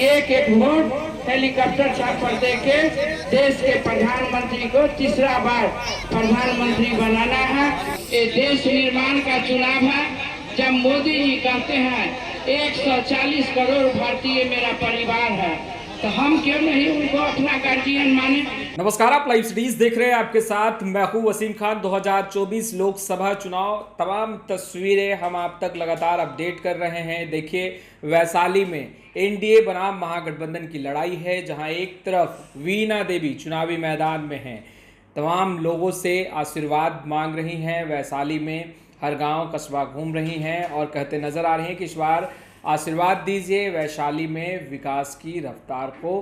एक एक vote helicopter छापर देके देश के प्रधानमंत्री को तीसरा बार प्रधानमंत्री बनाना है। ये देश निर्माण का चुनाव है। जब मोदी जी कहते हैं 140 करोड़ भारतीय मेरा परिवार है, तो हम क्यों नहीं उनको अपना गार्जियन माने। नमस्कार, आप लाइव सिटीज देख रहे हैं। आपके साथ मैं हूं वसीम खान। 2024 लोकसभा चुनाव तमाम तस्वीरें हम आप तक लगातार अपडेट कर रहे हैं। देखिए, वैशाली में एनडीए बनाम महागठबंधन की लड़ाई है, जहां एक तरफ वीणा देवी चुनावी मैदान में हैं, तमाम लोगों से आशीर्वाद मांग रही हैं। वैशाली में हर गांव कस्बा घूम रही हैं और कहते नजर आ रही हैं कि इस बार आशीर्वाद दीजिए, वैशाली में विकास की रफ्तार को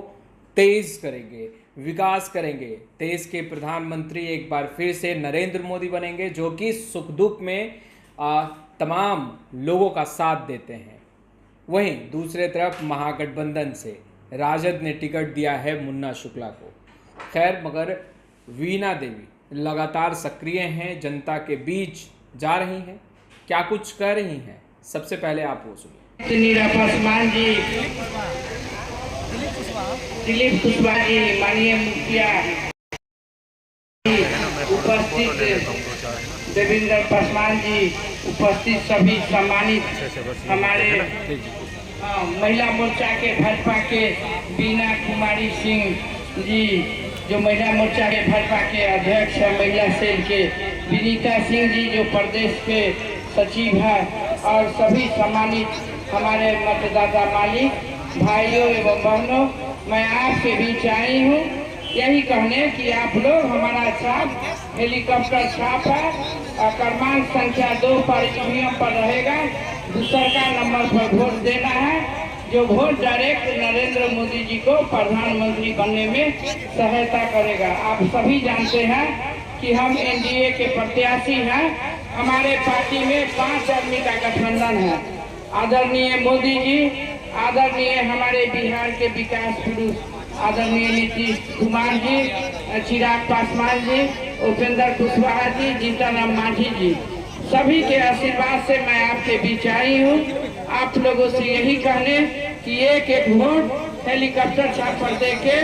तेज करेंगे, विकास करेंगे। देश के प्रधानमंत्री एक बार फिर से नरेंद्र मोदी बनेंगे, जो कि सुख दुख में तमाम लोगों का साथ देते हैं। वहीं दूसरे तरफ महागठबंधन से राजद ने टिकट दिया है मुन्ना शुक्ला को। खैर, मगर वीणा देवी लगातार सक्रिय हैं, जनता के बीच जा रही हैं, क्या कुछ कह रही हैं, सबसे पहले आप वो सुनिए। नीरा पासवान जी, दिलीप कुशवाहा जी, माननीय मुखिया उपस्थित, देवेंद्र पासवान जी उपस्थित, सभी सम्मानित हमारे महिला मोर्चा के भाजपा के बीना कुमारी सिंह जी, जो महिला मोर्चा के भाजपा के अध्यक्ष है, महिला सेल के विनीता सिंह जी, जो प्रदेश के सचिव है, और सभी सम्मानित हमारे मतदाता मालिक भाइयों एवं बहनों, मैं आपके बीच आई हूँ यही कहने कि आप लोग हमारा छाप हेलीकॉप्टर छाप है, क्रमांक संख्या 2 पर ईवीएम पर रहेगा। दूसरा का नंबर पर वोट देना है, जो वोट डायरेक्ट नरेंद्र मोदी जी को प्रधानमंत्री बनने में सहायता करेगा। आप सभी जानते हैं कि हम एनडीए के प्रत्याशी हैं। हमारे पार्टी में 5 आदमी का गठबंधन है। आदरणीय मोदी जी, आदरणीय हमारे बिहार के विकास पुरुष आदरणीय नीतीश कुमार जी, चिराग पासवान जी, उपेंद्र कुशवाहा जी, जीतन राम मांझी जी, सभी के आशीर्वाद से मैं आपके बीच आई हूँ। आप लोगों से यही कहने कि एक एक वोट हेलीकॉप्टर छापर देके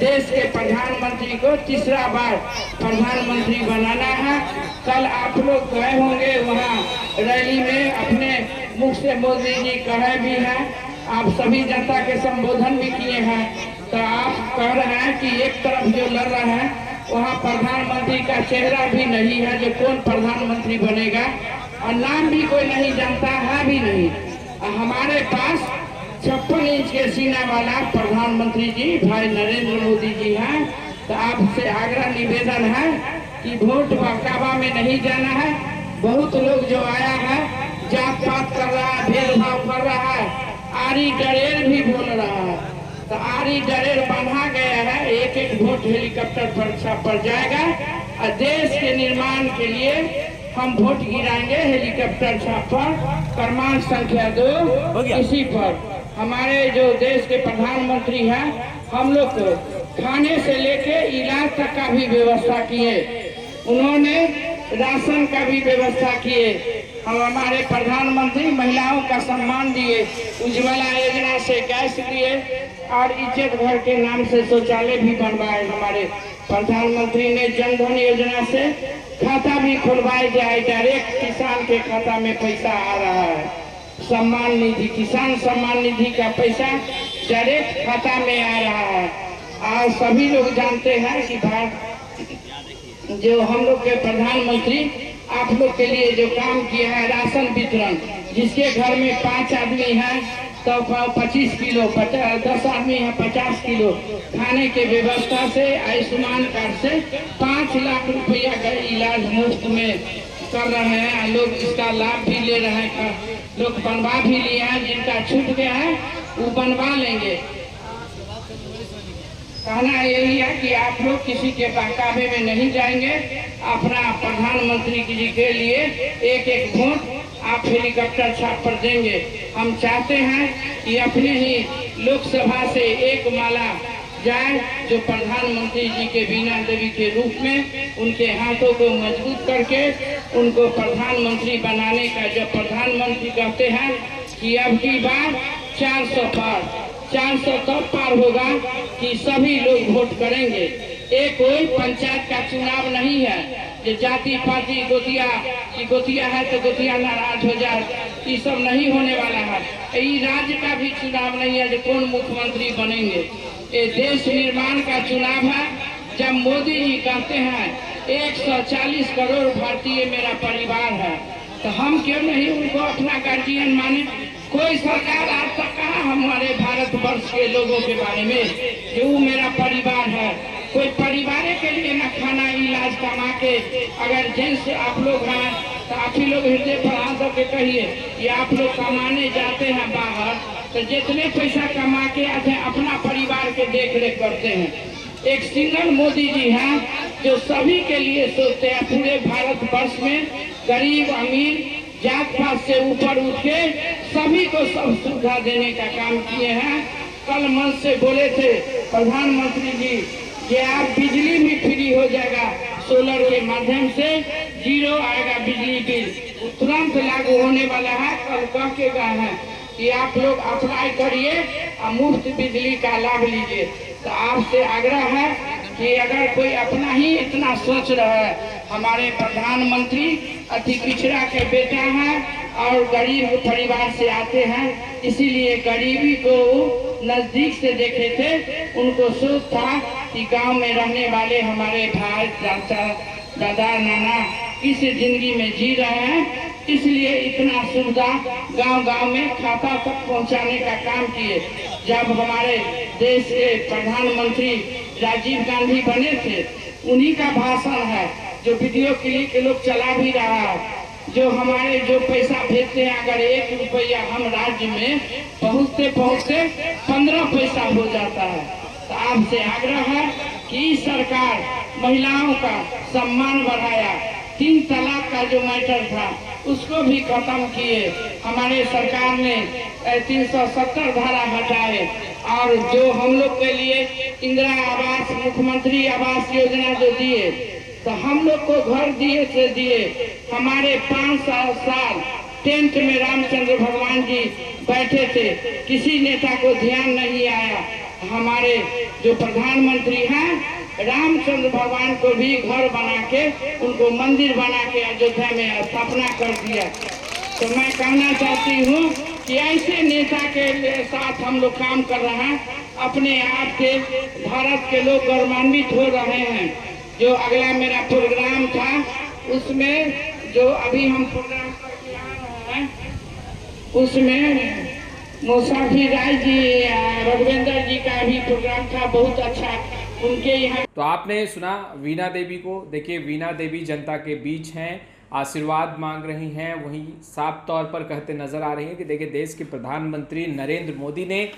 देश के प्रधानमंत्री को तीसरा बार प्रधानमंत्री बनाना है। कल आप लोग गए होंगे वहाँ रैली में, अपने मुख से मोदी जी कहे भी हैं, आप सभी जनता के संबोधन भी किए हैं। तो आप कह रहे हैं कि एक तरफ जो लड़ रहा है वहाँ प्रधानमंत्री का चेहरा भी नहीं है, जो कौन प्रधानमंत्री बनेगा, और नाम भी कोई नहीं जानता है भी नहीं। हमारे पास 56 इंच के सीना वाला प्रधानमंत्री जी भाई नरेंद्र मोदी जी हैं। तो आपसे आग्रह निवेदन है कि वोट बहकावा में नहीं जाना है। बहुत लोग जो आया है जात पात कर रहा है, भेदभाव कर रहा है, आरी डरेर भी बोल रहा है। तो आरी डरेर बंधा गया है। एक एक वोट हेलीकॉप्टर पर जाएगा और देश के निर्माण के लिए हम वोट गिराएंगे हेलीकॉप्टर छापर क्रमांक संख्या 2। इसी पर हमारे जो देश के प्रधानमंत्री हैं, हम लोग को खाने से लेके इलाज तक का भी व्यवस्था किए, उन्होंने राशन का भी व्यवस्था किए। हम हमारे प्रधानमंत्री महिलाओं का सम्मान दिए, उज्ज्वला योजना से गैस दिए, और इज्जत घर के नाम से शौचालय भी बनवाए। हमारे प्रधानमंत्री ने जनधन योजना से खाता भी खुलवाए जाए, डायरेक्ट किसान के खाता में पैसा आ रहा है। सम्मान निधि, किसान सम्मान निधि का पैसा डायरेक्ट खाता में आ रहा है। और सभी लोग जानते हैं कि जो हम लोग के प्रधानमंत्री आप लोग के लिए जो काम किया है, राशन वितरण, जिसके घर में 5 आदमी हैं तो 25 किलो, 10 आदमी है 50 किलो खाने के व्यवस्था से, आयुष्मान कार्ड से 5 लाख रुपया का इलाज मुफ्त में कर रहे हैं। लोग इसका लाभ भी ले रहे हैं, लोग बनवा भी लिए हैं, जिनका छूट गया है वो बनवा लेंगे। कहना यही है कि आप लोग किसी के बहकावे में नहीं जाएंगे। अपना प्रधानमंत्री जी के लिए एक एक वोट आप हेलीकॉप्टर छाप पर देंगे। हम चाहते हैं कि अपने ही लोकसभा से एक माला जाए, जो प्रधानमंत्री जी के वीणा देवी के रूप में उनके हाथों को मजबूत करके उनको प्रधानमंत्री बनाने का, जब प्रधानमंत्री कहते हैं कि अब की बार 400 पार 400 तब पार होगा कि सभी लोग वोट करेंगे। एक कोई पंचायत का चुनाव नहीं है जो जाति पाति गोतिया की गोतिया है तो गोतिया नाराज हो जाए, ये सब नहीं होने वाला है। ये राज्य का भी चुनाव नहीं है जो कौन मुख्यमंत्री बनेंगे। ये देश निर्माण का चुनाव है। जब मोदी जी कहते हैं 140 करोड़ भारतीय मेरा परिवार है, तो हम क्यों नहीं उनको अपना गार्जियन माने। कोई सरकार आज तक कहा हमारे भारतवर्ष के लोगों के बारे में जो मेरा परिवार है। कोई परिवार के लिए न खाना इलाज कमा के, अगर जेंट्स आप लोग हैं तो आप ही लोग हृदय पर हाथ रख के कहिए कि आप लोग कमाने जाते हैं बाहर, तो जितने पैसा कमा के आते हैं अपना परिवार के देख रेख करते हैं। एक सिंगल मोदी जी हैं जो सभी के लिए सोचते हैं। पूरे भारतवर्ष में गरीब अमीर जात पात से ऊपर उठ के सभी को सब सुविधा देने का काम किए हैं। कल मंच से बोले थे प्रधानमंत्री जी कि आप बिजली भी फ्री हो जाएगा, सोलर के माध्यम से 0 आएगा बिजली बिल, तुरंत लागू होने वाला है। कल कह के गए हैं कि आप लोग अप्लाई करिए और मुफ्त बिजली का लाभ लीजिए। तो आपसे आग्रह है कि अगर कोई अपना ही इतना सोच रहा है, हमारे प्रधानमंत्री अति पिछड़ा के बेटा हैं और गरीब परिवार से आते हैं, इसीलिए गरीबी को नजदीक से देखे थे। उनको सोच था कि गांव में रहने वाले हमारे भाई चाचा दादा नाना किस जिंदगी में जी रहे हैं, इसलिए इतना सुविधा गांव-गांव में खाता तक पहुंचाने का काम किए। जब हमारे देश के प्रधानमंत्री राजीव गांधी बने थे, उन्हीं का भाषण है जो वीडियो क्लिप के लोग चला भी रहा है। जो हमारे जो पैसा भेजते हैं, अगर 1 रुपया हम राज्य में पहुँचते 15 पैसा हो जाता है। तो आपसे आग्रह है कि सरकार महिलाओं का सम्मान बढ़ाया, 3 तलाक का जो मैटर था उसको भी खत्म किए। हमारे सरकार ने 370 धारा हटाए और जो हम लोग के लिए इंदिरा आवास मुख्यमंत्री आवास योजना जो दिए, तो हम लोग को घर दिए से दिए। हमारे 5 साल टेंट में रामचंद्र भगवान जी बैठे थे, किसी नेता को ध्यान नहीं आया। हमारे जो प्रधानमंत्री हैं रामचंद्र भगवान को भी घर बना के उनको मंदिर बना के अयोध्या में स्थापना कर दिया। तो मैं कहना चाहती हूँ कि ऐसे नेता के साथ हम लोग काम कर रहे हैं। अपने आप के भारत के लोग गौरवान्वित हो रहे हैं। जो अगला मेरा प्रोग्राम था उसमें जो अभी हम प्रोग्राम करके आ रहे हैं, उसमें मुसाफिर राय जी रघुवेंद्र जी का भी प्रोग्राम था, बहुत अच्छा उनके यहाँ। तो आपने सुना वीणा देवी को। देखिए वीणा देवी जनता के बीच हैं, आशीर्वाद मांग रही हैं, वहीं साफ तौर पर कहते नजर आ रही हैं कि देखिए देश के प्रधानमंत्री नरेंद्र मोदी ने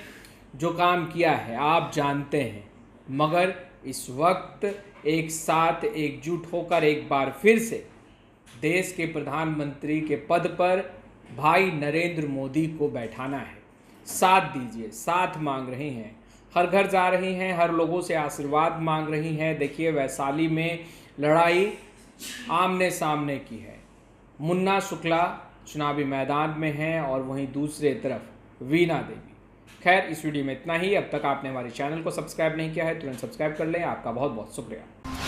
जो काम किया है आप जानते हैं, मगर इस वक्त एक साथ एकजुट होकर एक बार फिर से देश के प्रधानमंत्री के पद पर भाई नरेंद्र मोदी को बैठाना है। साथ दीजिए, साथ मांग रही हैं, हर घर जा रही हैं, हर लोगों से आशीर्वाद मांग रही हैं। देखिए वैशाली में लड़ाई आमने सामने की है। मुन्ना शुक्ला चुनावी मैदान में हैं और वहीं दूसरे तरफ वीणा देवी। खैर इस वीडियो में इतना ही। अब तक आपने हमारे चैनल को सब्सक्राइब नहीं किया है तुरंत सब्सक्राइब कर लें। आपका बहुत बहुत शुक्रिया।